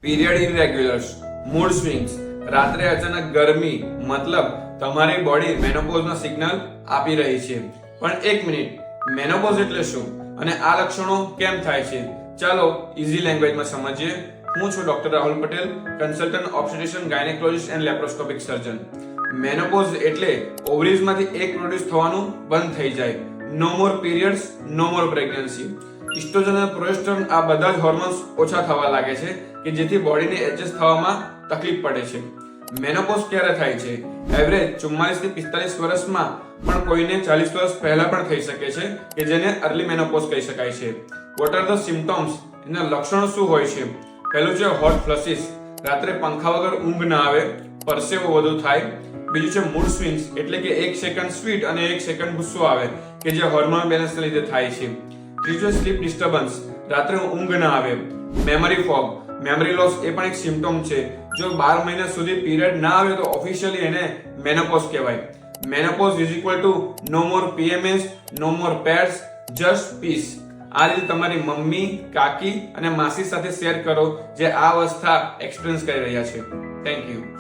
Period ઇરેગ્યુલર્સ, mood swings, રાત્રે અચાનક ગરમી, મતલબ તમારી બોડી મેનોપોઝના સિગ્નલ આપી રહી છે. પણ એક મિનિટ, મેનોપોઝ એટલે શું અને આ લક્ષણો કેમ થાય છે? ચાલો ઈઝી લેંગ્વેજમાં સમજીએ. હું છું doctor Rahul Patel, consultant obstetrician, gynaecologist and laparoscopic surgeon. Menopause એટલે ઓવરીઝમાંથી એક પ્રોડ્યુસ થવાનું બંધ થઈ જાય. No more periods, no more pregnancy. Estrogen અને પ્રોજેસ્ટેરોન આ બધા જ હોર્મોન્સ ઓછા થવા લાગે છે કે જેથી બોડીને એડજસ્ટ થવામાં તકલીફ પડે છે. મેનોપોઝ ક્યારે થાય છે? એવરેજ 44 થી 45 વર્ષમાં, પણ કોઈને 40 વર્ષ પહેલા પણ થઈ શકે છે કે જેને અર્લી મેનોપોઝ કહી શકાય છે. What are the symptoms? એના લક્ષણો શું હોય છે? પહેલું છે હોટ ફ્લશિસ, રાત્રે પંખા વગર ઊંઘ ના આવે, પરસેવો વધુ થાય. બીજું છે મૂડ સ્વિંગ્સ, એટલે કે એક સેકન્ડ સ્વીટ અને એક સેકન્ડ ગુસ્સો આવે કે જે હોર્મોન બેલેન્સને લીધે થાય છે. ત્રીજું સ્લીપ ડિસ્ટર્બન્સ, રાત્રે ઊંઘ ના આવે. મેમરી ફોગ, મેમરી લોસ એ પણ એક સિમ્પટમ છે. જો 12 મહિના સુધી પીરિયડ ના આવે તો ઓફિશિયલી એને મેનોપોઝ કહેવાય. Menopause is equal to no more PMS, no more pads, just peace. આ રીતે તમારી મમ્મી, કાકી અને માસી સાથે શેર કરો જે આ અવસ્થા એક્સપિરિયન્સ કરી રહ્યા છે. Thank you.